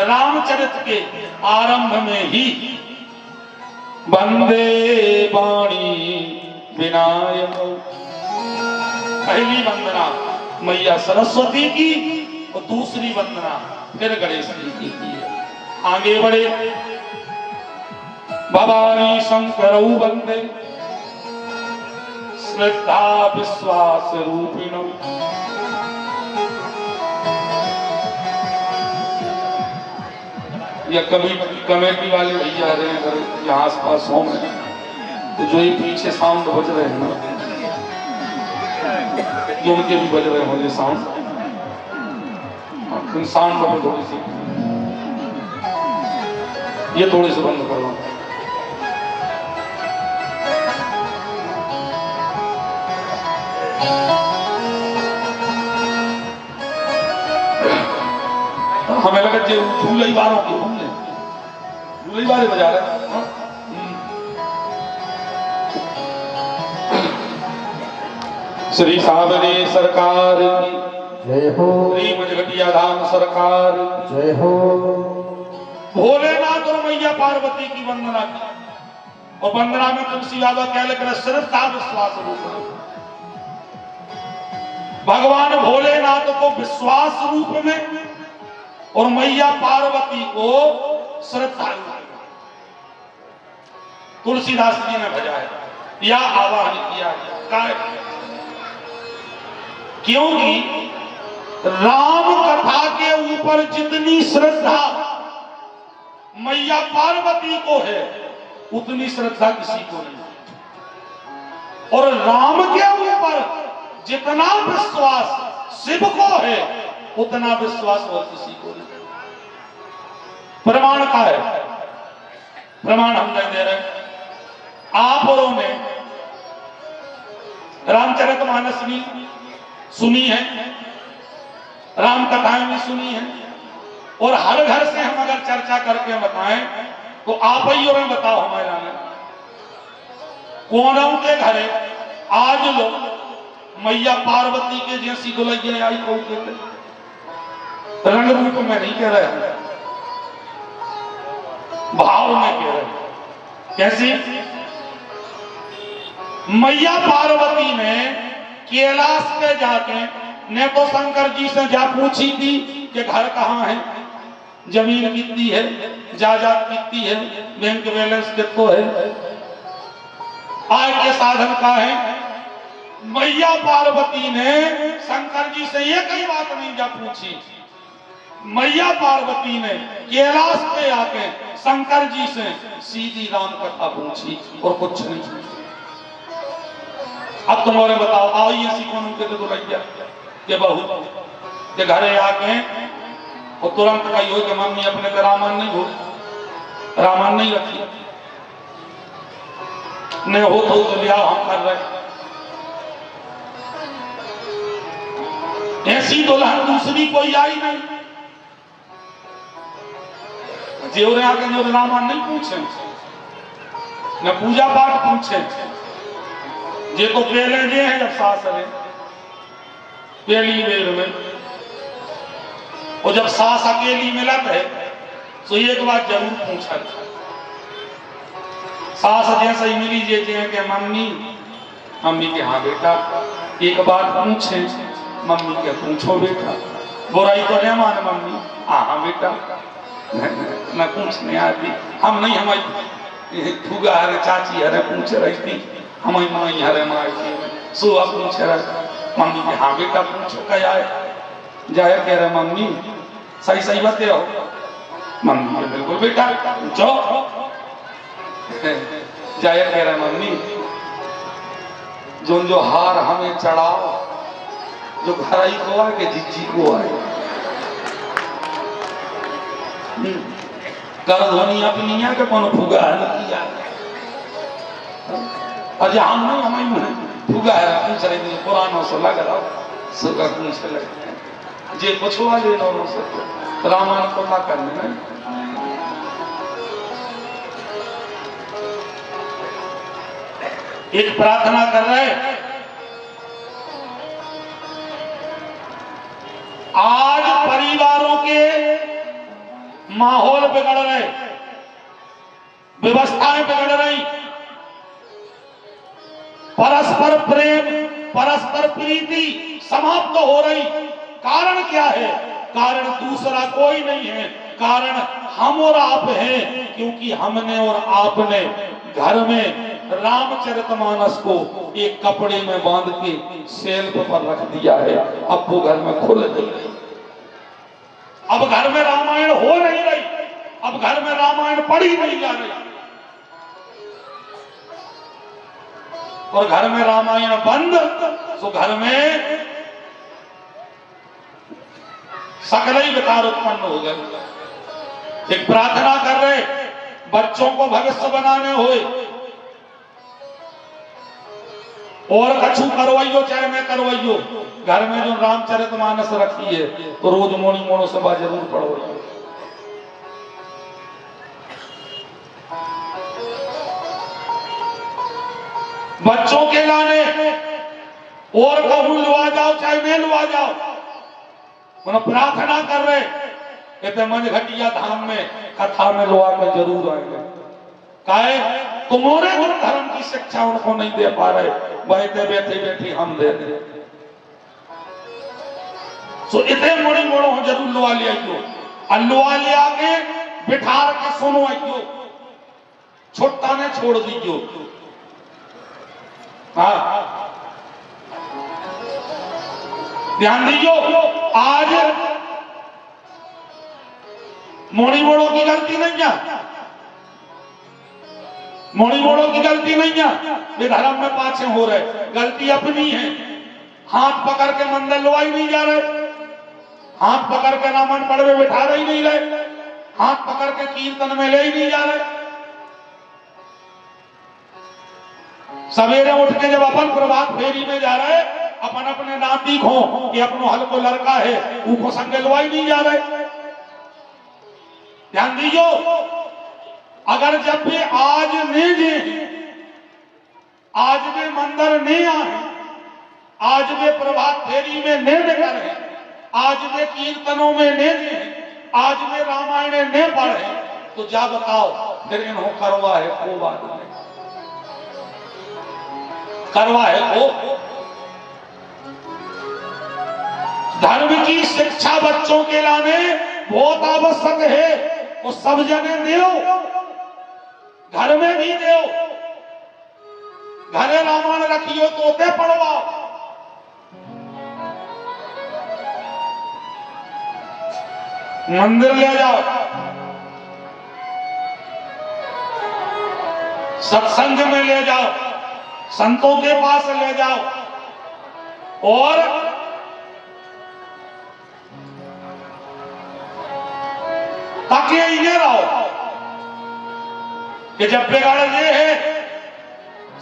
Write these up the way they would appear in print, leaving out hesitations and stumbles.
रामचरित के आरंभ में ही वंदे वाणी विनायक, पहली वंदना मैया सरस्वती की और दूसरी वंदना फिर गणेश जी की है। आगे बढ़े, भवानी शंकरौ वंदे श्रद्धा विश्वास रूपिणौ। या कभी कमेटी वाले भैया रहे अगर यहाँ आस पास हो में, तो जो ये पीछे साउंड बज रहे हैं ना, ये उनके भी बज रहे होंगे साउंड, साउंड में थोड़ी सी ये थोड़ी सी बंद कर लो। हमें लगा जो झूले बारों की हमने झूले बारे बजा रहे हैं। श्री सावरे सरकार की जय हो, श्री मजगटिया धाम सरकार जय हो। भोलेनाथ और मैया पार्वती की वंदना की और वंदना में तुलसी बाबा क्या लिख रहे, श्रद्धा विश्वास रूप। भगवान भोलेनाथ को विश्वास रूप में और मैया पार्वती को श्रद्धा। तुलसीदास जी ने भजाया या आवाहन किया, क्योंकि राम कथा के ऊपर जितनी श्रद्धा मैया पार्वती को है उतनी श्रद्धा किसी को नहीं, और राम के ऊपर जितना विश्वास शिव को है उतना विश्वास और किसी को नहीं। प्रमाण का है, प्रमाण हम नहीं दे रहे। आप औरों ने रामचरितमानस भी सुनी है, राम कथाएं भी सुनी है, और हर घर से हम अगर चर्चा करके बताएं तो आप ही और बताओ हमारे में कौनों के घरे आज लोग मैया पार्वती के जैसी दुल्हन आई को रंग रूप में नहीं कह रहे, भाव में कह रहे। कैसी? मैया पार्वती ने कैलाश पे जाके ने तो शंकर जी से जा पूछी थी कि घर कहाँ है, जमीन कितनी है, जायदाद कितनी है, बैंक बैलेंस कितना है, आय के साधन का है। मैया पार्वती ने शंकर जी से ये कई बात नहीं जा पूछी, मैया पार्वती ने कैलाश पे आके शंकर जी से सीधी राम कथा पूछी और कुछ नहीं। अब तुम्हारे बताओ, आओ ये सीखो के तो लैया के बहू के घरे आके और तुरंत कही हो कि मम्मी अपने पे रामायण नहीं भूल, रामायण नहीं रखी, नहीं हो तो ब्याह हम कर रहे। ऐसी दुल्हन दूसरी कोई आई नहीं। जेवरे आके जो रामायण नहीं पूछे, न पूजा पाठ पूछे, जे तो पहले जे है जब सास है पहली बेर में, और जब सास अकेली मिलत है तो एक बात जरूर पूछा, सास जैसे ही मिली जेते हैं कि मम्मी, मम्मी के हाँ बेटा, एक बात पूछे, मम्मी के पूछो बेटा, बुराई तो नहीं मान मम्मी, हाँ बेटा, न पूछने आती, हम नहीं, हमारी फूगा हरे चाची हरे पूछ रही थी, हमारी माई हरे माई सुबह पूछ रहे, मम्मी के हाँ बेटा पूछो क्या आए, जाया कह रहे मम्मी सही सही बते हो, मम्मी बिल्कुल बेटा पूछो, जाया कह रहे मम्मी जो हार हमें चढ़ाओ, जो घराई को आए कि जिज्जी को आए, कर ध्वनि अपनी है कि कौन फुगा है किया, अजय हम नहीं हमें फुगा है पूछ रहे थे, पुरानों से लग रहा सुगा पूछ लगे जे पूछवा ले नौरों से रामायण को ना करने में। एक प्रार्थना कर रहे, आज परिवारों के माहौल बिगड़ रहे, व्यवस्थाएं बिगड़ रही, परस्पर प्रेम, परस्पर प्रीति समाप्त हो रही। कारण क्या है? कारण दूसरा कोई नहीं है, कारण हम और आप हैं, क्योंकि हमने और आपने घर में रामचरितमानस को एक कपड़े में बांध के शेल्फ पर रख दिया है। अब वो घर में खुल नहीं रही, अब घर में रामायण हो नहीं रही, अब घर में रामायण पढ़ी नहीं जा रही, और घर में रामायण बंद तो घर में सकल ही विकार उत्पन्न हो गए। एक प्रार्थना कर रहे बच्चों को भविष्य बनाने हुए, और कछु करवाइयो चाहे मैं करवाइयो, घर में जो रामचरितमानस रखी है तो रोज मोनी मोनो सभा जरूर पढ़ो। बच्चों के लाने और कहूं लुआ जाओ चाहे नहीं लुआ जाओ, उन्हें प्रार्थना कर रहे कहते मंझघटिया धाम में कथा में लुआ के जरूर आएंगे। काहे? तुम्हारे गुरु धर्म की शिक्षा उनको नहीं दे पा रहे, बैठे बैठे बैठे हम दे दे। सो इतने मोड़ी मोड़ो हम जरूर लुआ ले आइयो, और लुआ ले आके बिठार के सुनो आइयो, छुट्टा ने छोड़ दीजियो। हाँ ध्यान दीजियो, आज मोड़ी मोड़ों की गलती नहीं है, मोड़ी मोड़ों की गलती नहीं है, वे धर्म में पाछे हो रहे, गलती अपनी है। हाथ पकड़ के मंदिर लुआई नहीं जा रहे, हाथ पकड़ के रामायण पढ़वे बिठा रही नहीं रहे, हाथ पकड़ के कीर्तन में ले ही नहीं जा रहे। सवेरे उठ के जब अपन प्रभात फेरी में जा रहे, अपन अपने नाती को कि अपनो हल्को लड़का है उनको संगे लुआई नहीं जा रहे। ध्यान दीजियो, अगर जब भी आज नहीं जे, आज वे मंदिर नहीं आए, आज वे प्रभात फेरी में नहीं निकल रहे, आज वे कीर्तनों में नहीं जे, आज वे रामायण नहीं पढ़े, तो जा बताओ फिर इन्हों करवा है को बात नहीं, करवा है वो। धर्म की शिक्षा बच्चों के लाने बहुत आवश्यक है, वो सब जगह देओ, घर में भी देओ, घरे रामायण रखियो तोते पढ़वाओ। मंदिर ले जाओ, सत्संग में ले जाओ, संतों के पास ले जाओ, और ताकि ये रहो कि जब बिगड़ ये है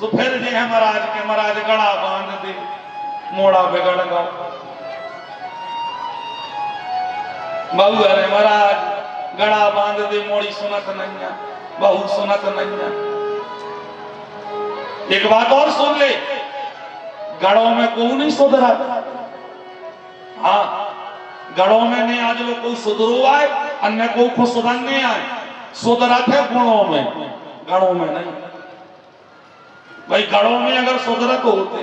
तो फिर ये है महाराज के महाराज गड़ा बांध दे मोड़ा बिगड़ गो, बहू अरे महाराज गड़ा बांध दे मोड़ी सुनत नहीं है, बहू सुनत नहीं है। एक बात और सुन ले, गढ़ों में कोई नहीं सुधरा। हाँ, गढ़ों में नहीं आज लोग कोई सुधरो आए, अन्य को खुद सुधरने आए, सुधरा थे गुणों में, गढ़ों में नहीं। भाई गढ़ों में अगर सुधरत होते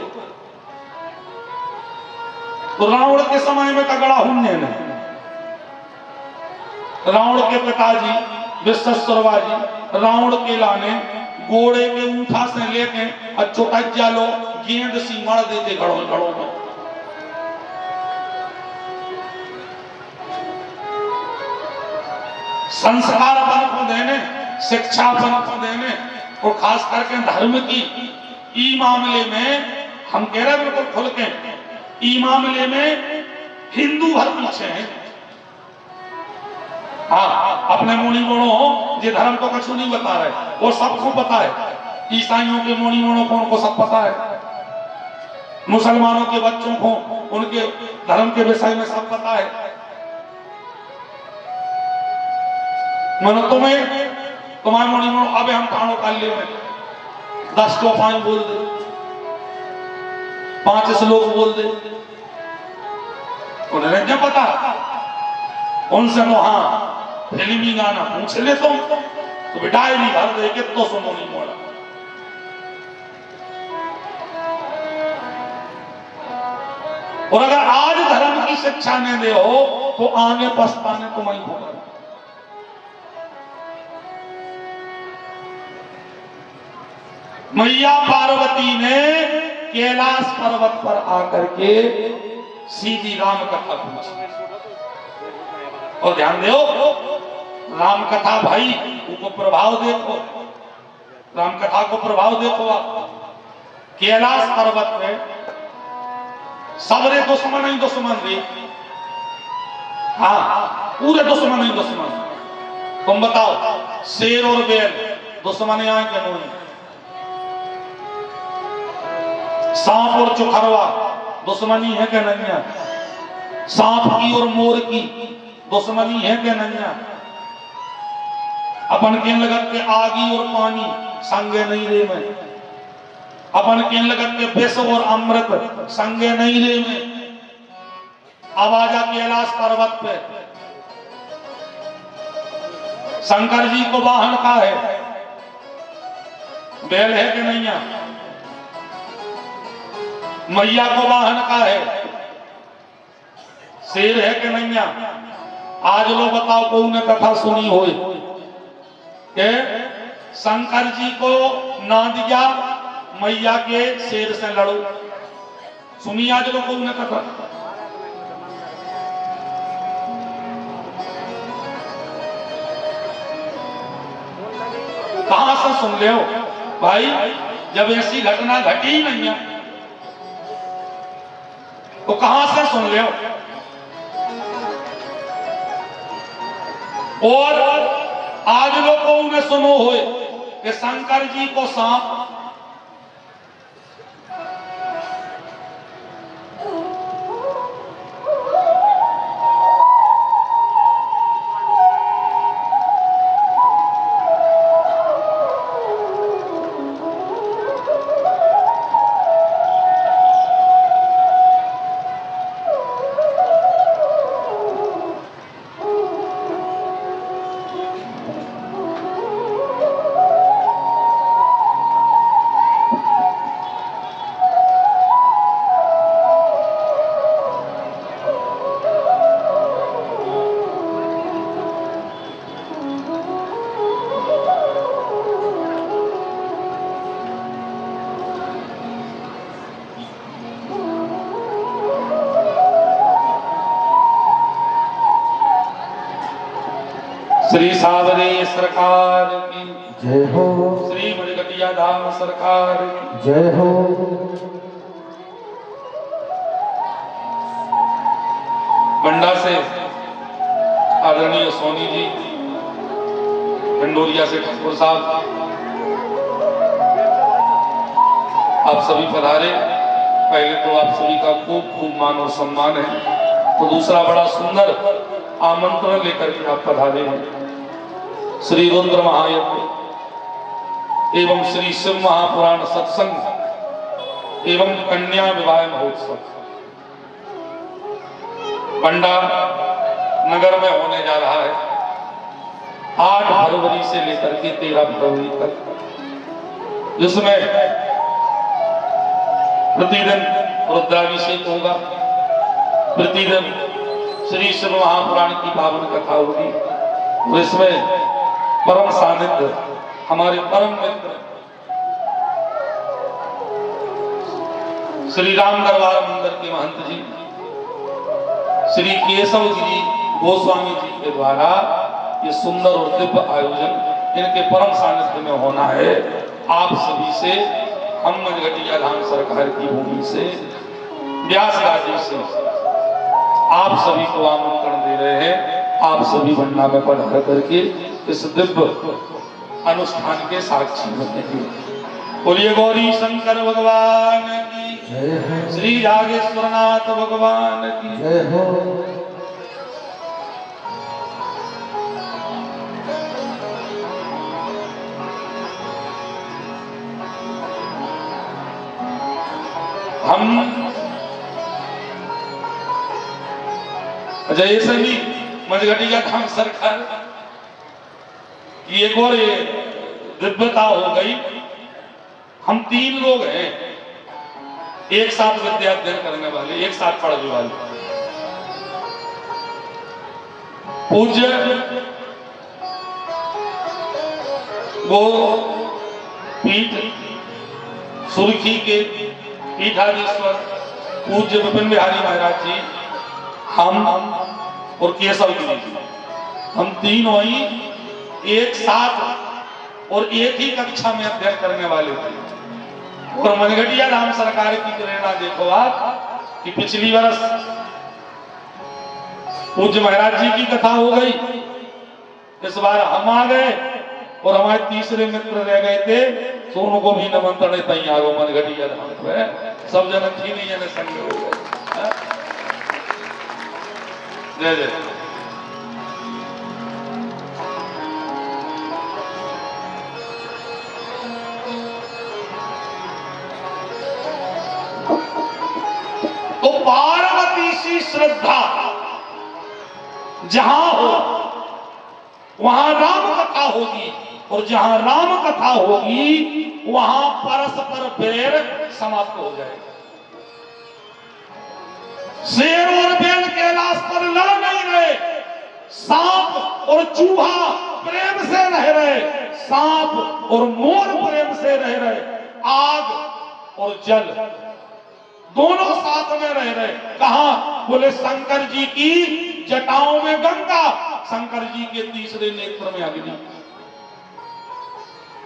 तो रावण के समय में तगड़ा हुन्ने नहीं। रावण के पिताजी विश्वेश्वरवा जी रावण के लाने घोड़े के ऊंठा से लेके चुटज्जा लो गेंद सी मर देते घड़ों में। संस्कार अपन को देने, शिक्षा अपन को देने, और खास करके धर्म की ई मामले में हम कह रहे बिल्कुल खुल के, ई मामले में हिंदू हर पीछे है। हाँ, अपने मुनि गुणों जे धर्म को कुछ नहीं बता रहे, वो सबको पता है। ईसाइयों के मुनि गुणों को उनको सब पता है, मुसलमानों के बच्चों को उनके धर्म के विषय में सब पता है। मनो तुम्हारे मुनि गुणों अबे हम ठाणो काल्य में 10 तो 5 बोल दे, 5 श्लोक बोल दे, उन्हें क्या पता उनसे। तो हाँ फिल्मी गाना पूछ ले तुम तो डायरी भर दे के तो सुनो नहीं मोड़ा। और अगर आज धर्म की शिक्षा नहीं दे हो तो आगे पछताने तुम्हें होगा। मैया पार्वती ने कैलाश पर्वत पर आकर के सीधी राम कथा पूछी। और ध्यान दो, राम कथा भाई को प्रभाव देखो, राम कथा को प्रभाव देखो आप। कैलाश पर्वत पे सबरे दुश्मन ही दुश्मन थे। हाँ, पूरे दुश्मन ही दुश्मन। तुम बताओ, शेर और बैल दुश्मन यहाँ के नहीं? सांप और चुखरवा दुश्मनी है क्या नहीं है? सांप की और मोर की दुश्मनी है क्या नहीं है? अपन के लगत के आगी और पानी संगे नहीं रे में, अपन के लगत के विष और अमृत संगे नहीं रे में। अब आजा कैलाश पर्वत पे, शंकर जी को वाहन का है? बैल है कि नहीं है? मैया को वाहन का है? शेर है कि नहीं है? आज लो बताओ को ने कथा सुनी हो के शंकर जी को ना दिया मैया के शेर से लड़ो? सुनी आज लोग को ने कथा? कहां से सुन ले हो भाई? जब ऐसी घटना घटी ही नहीं है तो कहां से सुन ले हो? और आज लोगों ने सुनो होए कि शंकर जी को सांप श्री सावरे सरकार की जय हो, श्री मणिकटिया धाम सरकार की जय हो। बंडा से आदरणीय सोनी जी, गंडोरिया से ठाकुर साहब, आप सभी पधारे। पहले तो आप सभी का खूब खूब मान और सम्मान है, तो दूसरा बड़ा सुंदर आमंत्रण लेकर के आप पधारे हैं। श्री रुद्र महायज्ञ एवं श्री शिव महापुराण सत्संग एवं कन्या विवाह महोत्सव बंडा नगर में होने जा रहा है 8 फरवरी से लेकर के 13 फरवरी तक, जिसमें प्रतिदिन रुद्राभिषेक होगा, प्रतिदिन श्री शिव महापुराण की पावन कथा होगी। और इसमें परम सानिध्य हमारे परम मित्र श्री राम दरबार मंदिर के महंत जी श्री केशव गिरी गोस्वामी जी के द्वारा ये सुंदर और दिव्य आयोजन इनके परम सानिध्य में होना है। आप सभी से हम मणिकटिया धाम सरकार की भूमि से व्यास राजी से आप सभी को आमंत्रण दे रहे हैं। आप सभी बंडा में पधार करके इस दिव्य अनुष्ठान के साक्षी बनेंगे। बोलिए गौरी शंकर भगवान की, श्री जागेश्वरनाथ भगवान की जय हो। हम जैसे भी मणिकटिया धाम सरकार कि एक और ये दिव्यता हो गई। हम 3 लोग हैं एक साथ विद्या अध्ययन करने वाले, एक साथ पढ़ने वाले। पूज्य वो पीठ सुर्खी के पीठाधीश्वर पूज्य विपिन बिहारी महाराज जी, हम और केशव गिरी जी, हम तीनों ही एक साथ और एक ही कक्षा में अध्ययन करने वाले थे। और मनगढ़िया राम सरकार की प्रेरणा देखो आप कि पिछली वर्ष पूज्य महाराज जी की कथा हो गई, इस बार हम आ गए और हमारे तीसरे मित्र रह गए थे, तो उनको भी निमंत्रण तैयार हो मनगढ़िया राम में सब जन थी नहीं जने संग हो गए। जय जय। तो पार्वती सी श्रद्धा जहां हो वहां राम कथा होगी, और जहां राम कथा होगी वहां परस्पर बैर समाप्त हो जाएगा। शेर और बैल कैलाश पर लड़ नहीं रहे, सांप और चूहा प्रेम से रह रहे, सांप और मोर प्रेम से रह रहे, आग और जल दोनों साथ में रह रहे। कहा? बोले शंकर जी की जटाओं में गंगा, शंकर जी के तीसरे नेत्र में अग्नि,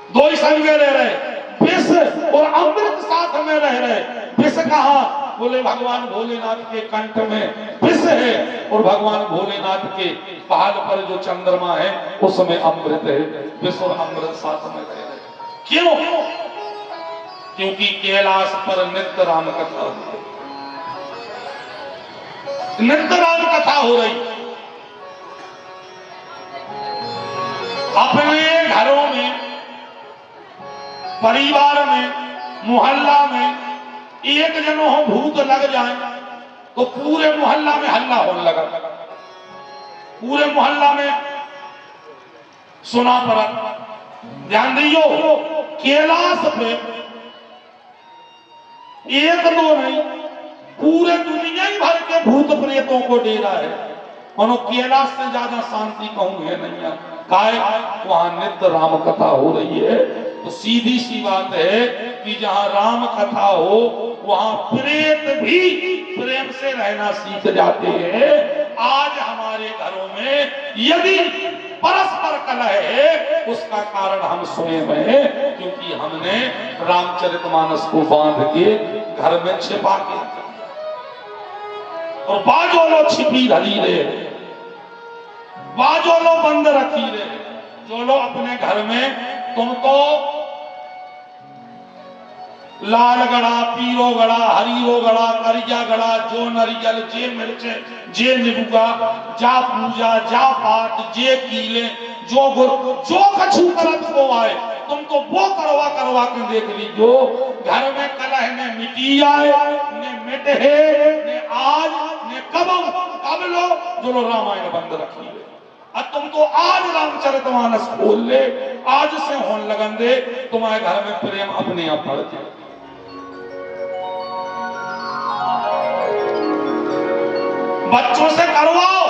दो ही संग में रह रहे। विष और अमृत साथ में रह रहे। विष कहा? बोले भगवान भोलेनाथ के कंठ में विष है, और भगवान भोलेनाथ के पहाड़ पर जो चंद्रमा है उसमें अमृत है। विष और अमृत साथ में रह रहे। क्यों? क्योंकि कैलाश पर नित्य राम कथा हो रही, नित्य राम कथा हो रही। अपने घरों में, परिवार में, मोहल्ला में एक जनों हो भूत लग जाए तो पूरे मोहल्ला में हल्ला होने लगा, पूरे मोहल्ला में सुना पड़ा। ध्यान दियो, कैलाश पे एक दो नहीं, पूरे दुनिया ही भर के भूत प्रेतों को डेरा है। मानो कैलाश से ज्यादा शांति कहूं है नहीं। काय? वहां नित्य राम कथा हो रही है। तो सीधी सी बात है कि जहां राम कथा हो वहां प्रेत भी प्रेम से रहना सीख जाते हैं। आज हमारे घरों में यदि परस्पर कलह है, उसका कारण हम स्वयं हैं, क्योंकि हमने रामचरितमानस को बांध के घर में छिपा के, और बाजो लो छिपी धरी रे, बाजो लो बंद रखी रे। जो लो अपने घर में तुम तो लाल गड़ा, पीरो गड़ा, हरीरो गड़ा, करिया गड़ा, जो नरियल, जे मिर्चे, जे निबुगा, जा पूजा, जा पाठ, जे कीले, जो गुर, जो कछु करत को आए, तुम तो वो करवा करवा के देख लीजो। घर में कलह ने मिटी आए, ने मिट है, ने आज, ने कब लो, जो लो रामायण बंद रखी है। अब तुम तो आज रामचरितमानस खोल ले, आज से होने लगन दे, तुम्हारे घर में प्रेम अपने आप बढ़ जाए। बच्चों से करवाओ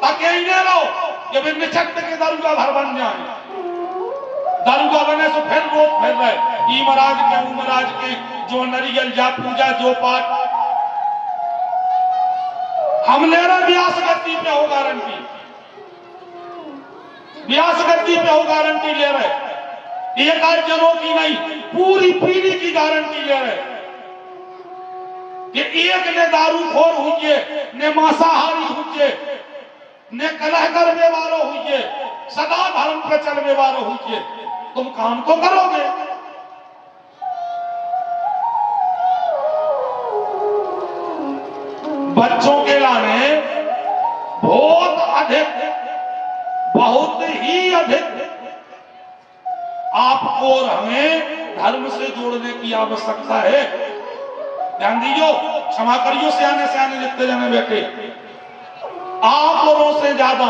ताकि इन्हें रहो कि वे निचट के दारुगा भर बन जाए। दारुगा बने तो फिर रोक फिर रहे, ई महाराज के, ऊ महाराज के, जो नरियल, जा पूजा, जो पाठ। हम ले रहे व्यास गद्दी पे हो गारंटी, व्यास गद्दी पे हो गारंटी ले रहे। एक आध जनों की नहीं, पूरी पीढ़ी की गारंटी ले रहे कि एक ने दारूखोर हुई, ने मांसाहारी हुई, ने कलह करने वालों हुई, सदा धर्म पे चलने वालों हुई, तुम काम तो करोगे। बच्चों के लाने बहुत अधिक, बहुत ही अधिक आपको और हमें धर्म से जोड़ने की आवश्यकता है। ध्यान दीजिए, क्षमा करियो सियाने सियाने जितने जने बैठे, आप औरों से ज्यादा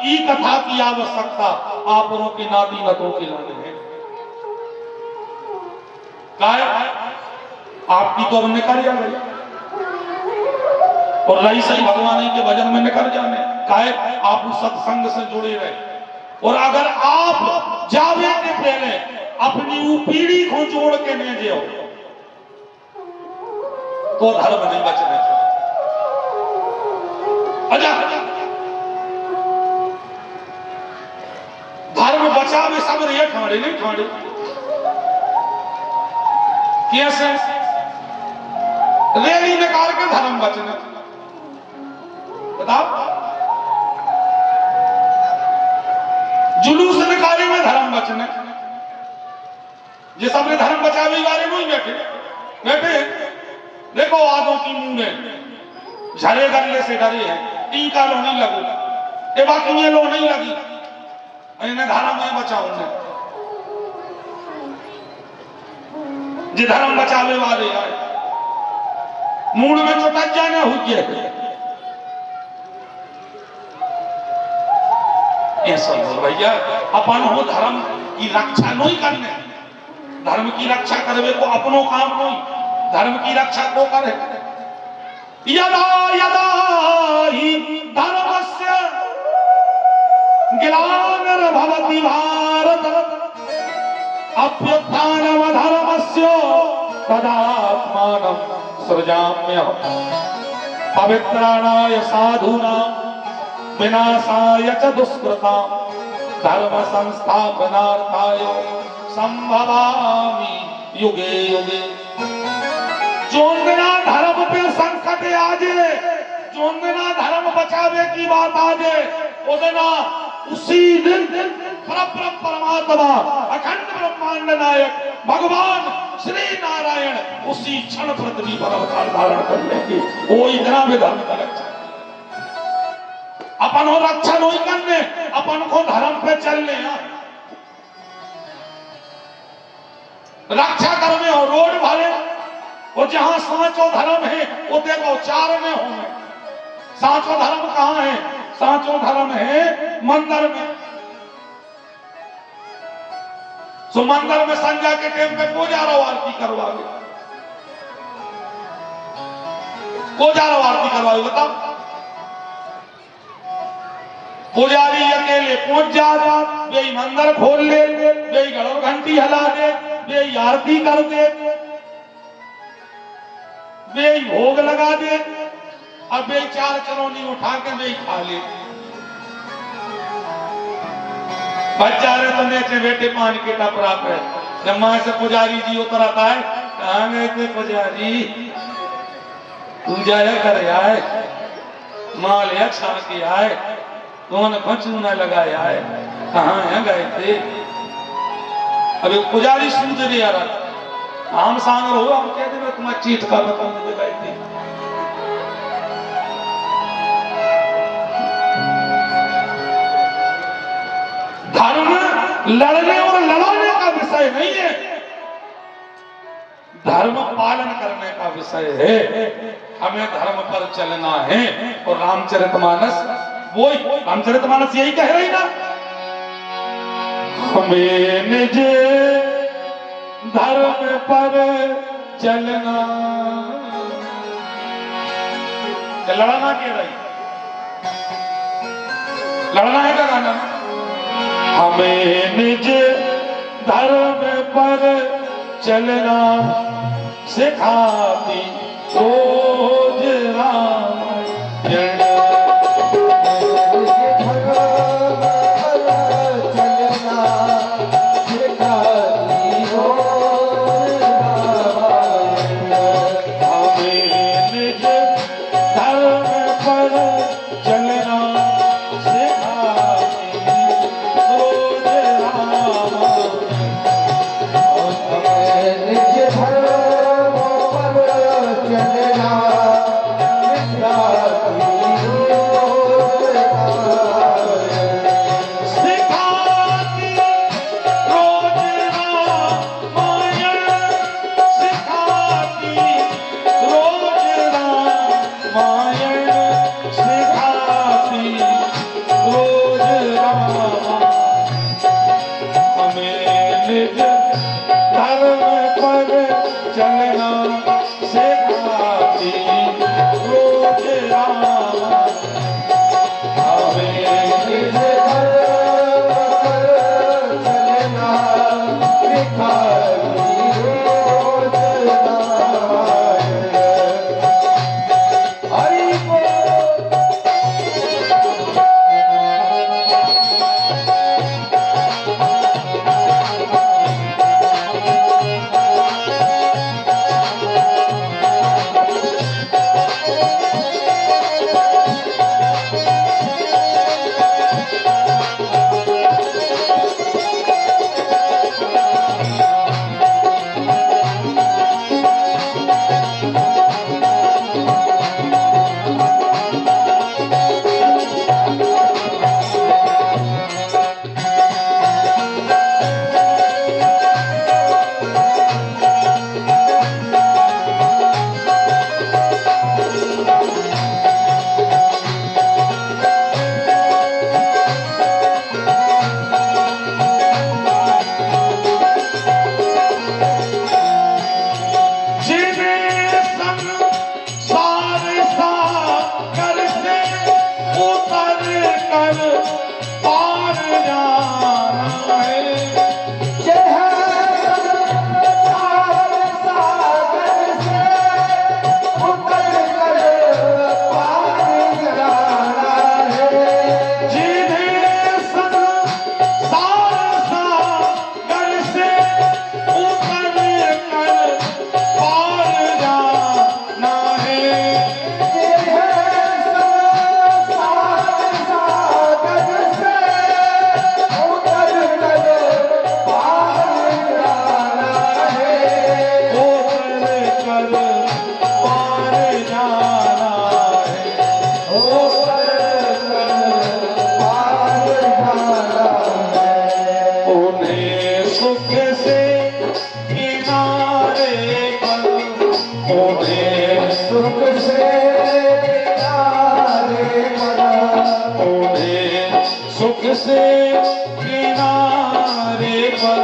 ई कथा की आवश्यकता आपरों के नाती नतों के लाने है। काय आपकी तो अब निकल जा रही और रही सही भगवान के भजन में निकल जाने। काय आप उस सत्संग से जुड़े रहे, और अगर आप जावे के पहले अपनी वो पीढ़ी को जोड़ के नहीं जाओ तो धर्म नहीं बचने। धर्म बचावे सब रे ठाड़े नहीं ठाड़े कैसे रैली निकाल के धर्म बचना बताओ, जुलूस निकाले में धर्म बचना। ये सब धर्म बचावे वाले नहीं बैठे बैठे। देखो आदों की मुंह में झरे गले से डरे हैं, टीका लो नहीं लगो, ये बाकी लो नहीं लगी, इन्हें धर्म में बचाओ ने जे धर्म बचावे वाले आए मूड में चुटक जाने हुई है। ऐसा भैया अपन हो धर्म की रक्षा नहीं करने, धर्म की रक्षा करवे को अपनों काम नहीं, धर्म की रक्षा को करे। यदा यदा ही धर्मस्य ग्लानिर्भवति भारत अभ्युत्थानम धर्मस्य तदात्मानं सृजाम्यहम् पवित्राणाय साधूनां विनाशाय च दुष्कृतां धर्म संस्थापनार्थाय संभवामि युगे युगे। जोंदना धर्म पे संकट आजे, जोंदना धर्म बचावे की बात आजे, उदना उसी दिन परब्रह्म परमात्मा अखंड ब्रह्मांड नायक भगवान श्री नारायण उसी क्षण पृथ्वी पर अवतार धारण कर लेंगे। वो इतना भी धर्म का रक्षा, अपन हो रक्षा नहीं करने, अपन को धर्म पे चलने। रक्षा करने और रोड भरे और जहां सांचो धर्म है वो देखो चार में होंगे। सांचो धर्म कहाँ है? सांचो धर्म है मंदिर में। सो मंदिर में संध्या के टाइम पे कोजारो आरती करवावे, कोजारो आरती करवावे। बताओ पुजारी अकेले पहुंच जा, वे मंदिर खोल ले, वे घड़ों घंटी हिला दे, वे आरती कर दे, वे भोग लगा दे, अब वे चार चरौनी उठा के वे खा ले। बच्चारे तो नीचे बेटे पान के टपरा पे जब मां से पुजारी जी उतरता है, कहाँ गए थे पुजारी? पूजा कर आए, माल या छान के आए, तुमने खचू न लगाया है, कहाँ है गए थे? अभी पुजारी सूझ रही यार, हम सांग हो, हम कह दे तुम्हारा चीट कर मुझे गए थे। धर्म लड़ने और लड़ाने का विषय नहीं है, धर्म पालन करने का विषय है। हमें धर्म पर चलना है। और रामचरितमानस वो रामचरितमानस यही कह रही ना, हमें निज धर्म पर चलना। लड़ना कह रही, लड़ना है क्या गाना? हमें निज धर्म पर चलना सिखाती रोज रामायण। सुख से किनारे पर, उन्हें सुख से किनारे पर, उन्हें सुख से किनारे पर,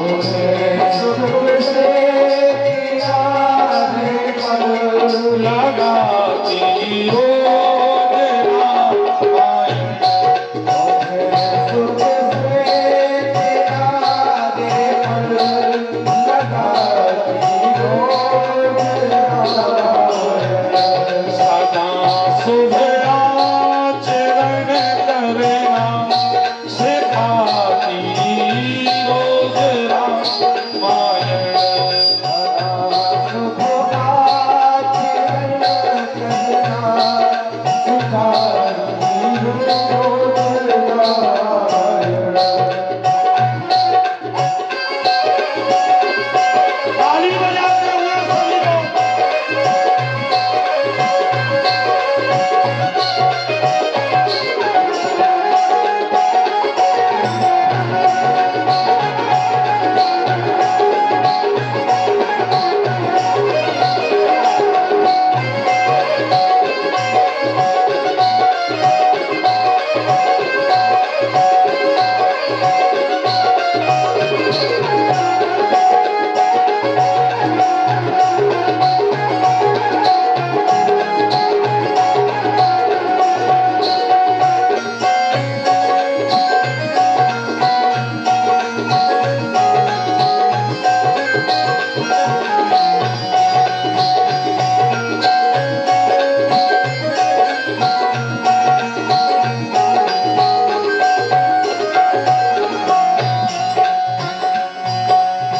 उन्हें सुख से किनारे पर लगाती रोज रामायण, उन्हें सुख से किनारे पर लगाती रोज रामायण। सदा शुभ आचरण करना सिखाती रोज रामायण, ताली बजाते हुए सभी लोग।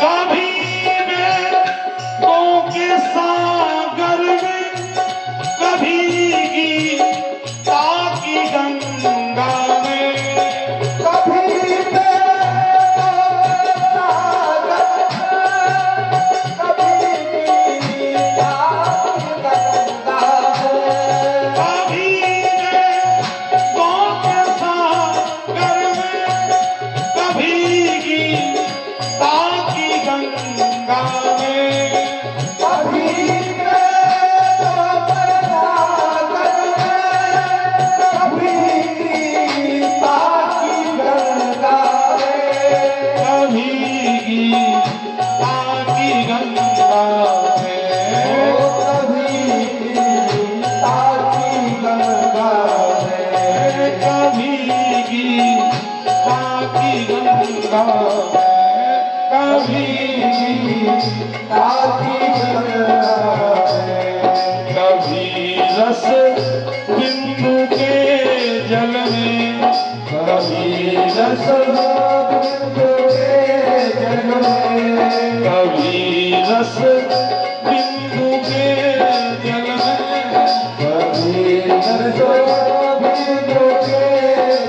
कभी वेदों के सागर में, कभी गीता की गंगा में, कभी कभी वेदों के सागर में, कभी गीता की गंगा में, कभी गीता की गंगा में, कभी गीता की गंगा में, कभी कभी रस बिंदु के जल में, कभी रस कभी रस बिंदु के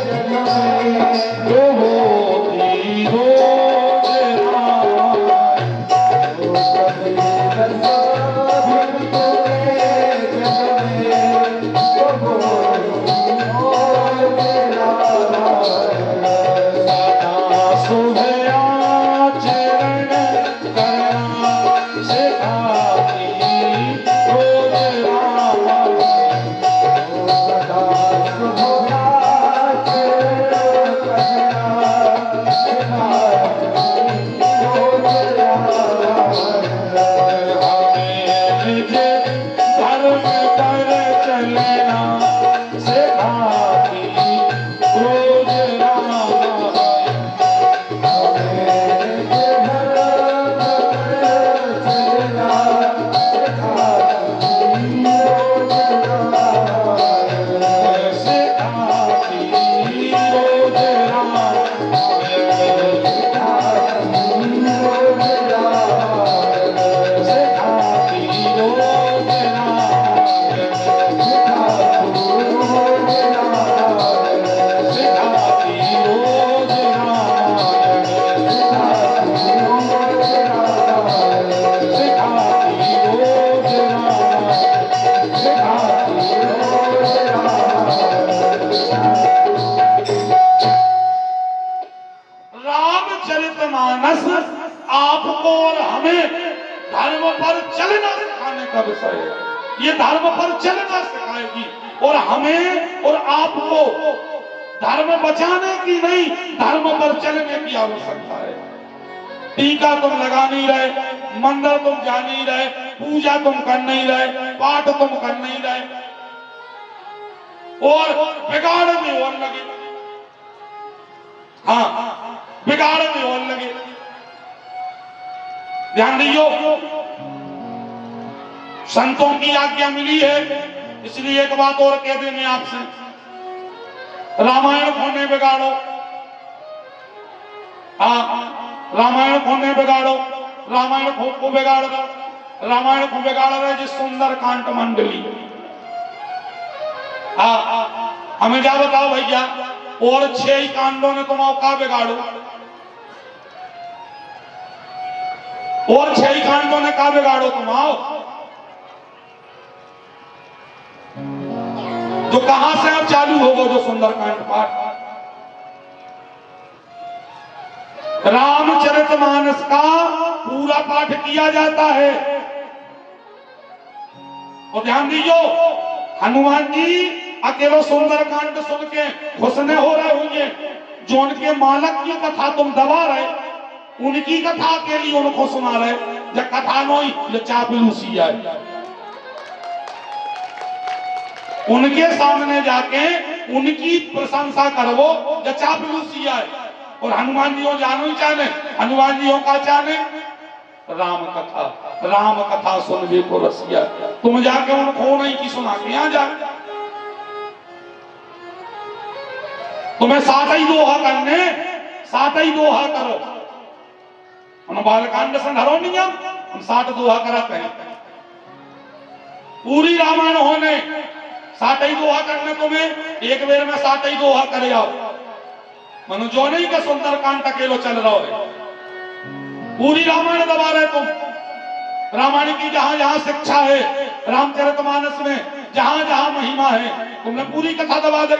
जल में, डुबोती रोज रामायण, सदा शुभ आचरण करना सिखाती विषय है। ये धर्म पर चलना सिखाएगी और हमें और आपको धर्म बचाने की नहीं, धर्म पर चलने की आवश्यकता है। टीका तुम लगा नहीं रहे, मंदिर तुम जा नहीं रहे, पूजा तुम कर नहीं रहे, पाठ तुम कर नहीं रहे और बिगाड़ में और लगे। हाँ, बिगाड़ में और लगे। ध्यान दीजिए, संतों की आज्ञा मिली है, इसलिए एक बात और कह दें मैं आपसे, रामायण को नहीं बिगाड़ो। हाँ, रामायण को नहीं बिगाड़ो, रामायण को बिगाड़ दो। रामायण को बिगाड़ रहे जिस सुंदर कांड मंडली। हाँ, हमें क्या बताओ भैया, और 6 कांडों ने तुम का बिगाड़ो, और 6 कांडों ने का बिगाड़ो तुम आओ। तो कहां से अब चालू होगा जो सुंदरकांड पाठ? रामचरितमानस का पूरा पाठ किया जाता है। और ध्यान दीजिए, हनुमान जी अकेले सुंदरकांड सुन के खुश न हो रहे होंगे, जो उनके मालक की कथा तुम दबा रहे, उनकी कथा के लिए उनको सुना रहे। जब कथा नो चापलूसी है, उनके सामने जाके उनकी प्रशंसा करवो, जब चापलूसी है। और हनुमान जी जानो ही चाहे, हनुमान जी का चाहे राम कथा, राम कथा सुन भी को रसिया। तुम जाके उनको नहीं की सुना के यहाँ जा, तुम्हें साथ ही दोहा करने, साथ ही दोहा करो। हम बालकांड से धरो नियम, हम 60 दोहा कराते हैं। पूरी रामायण होने 60 ही दोहा करने, तुम्हें एक बेर में 60 ही दोहा करे आओ। मनु जो नहीं का सुंदरकांड अकेलो चल रहा है, पूरी रामायण दबा रहे तुम। रामायण की जहां जहां शिक्षा है, रामचरितमानस में जहां जहां महिमा है, तुमने पूरी कथा दबा दी।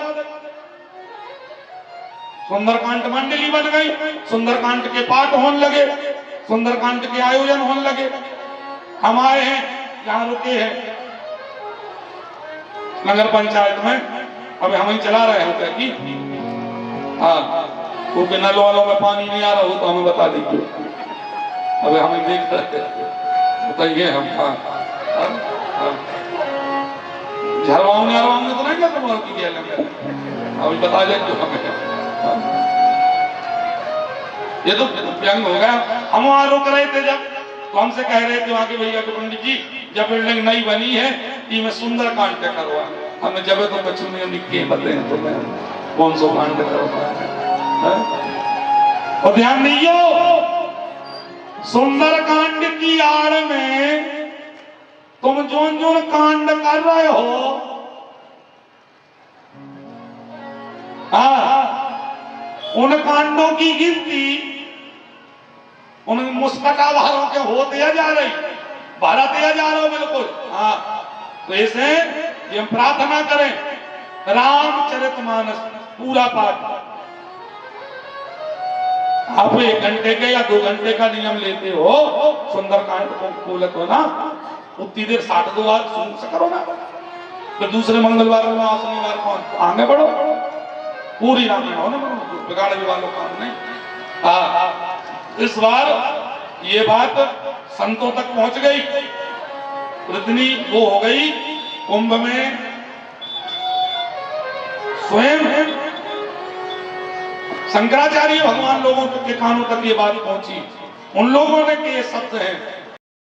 सुंदरकांड मंडली बन गई, सुंदरकांड के पाठ होने लगे, सुंदरकांड के आयोजन होने लगे। हम आए हैं, यहाँ रुके हैं नगर पंचायत में, अभी हम ही चला रहे होते कि हाँ, क्योंकि नल वालों में पानी नहीं आ रहा हो तो हमें बता दीजिए। अभी हमें देख रहे बताइए हम। झरवाऊंगे तो नहीं क्या तुम की गया अभी बता दें क्यों हमें। ये तो व्यंग हो गया। हम वहां रुक रहे थे जब, तो हमसे कह रहे थे वहां के भैया के पंडित जी, जब बिल्डिंग नई बनी है इसमें सुंदरकांड करवा। हमने जब तो बच्चों ने लिखे बते हैं तो मैं कौन सो कांड करवा। और ध्यान दीजिए, सुंदरकांड की आड़ में तुम जो जो कांड कर रहे हो, उन कांडों की गिनती उन मुस्कटावारों के होते जा रही, भारत जा रहा हो बिल्कुल। हाँ, तो ऐसे ये हम प्रार्थना करें, रामचरितमानस पूरा पाठ। आप 1 घंटे के या 2 घंटे का नियम लेते हो, सुंदरकांड को खोलत हो ना, उतनी देर 60 दोहा सुन से करो ना, फिर दूसरे मंगलवार शनिवार को आगे बढ़ो, पूरी रामायण हो ना, बिगाड़ने वालों काम नहीं। हाँ, इस बार ये बात संतों तक पहुंच गई, इतनी वो हो गई। कुंभ में स्वयं शंकराचार्य भगवान लोगों के कानों तक ये बात पहुंची। उन लोगों ने के शब्द हैं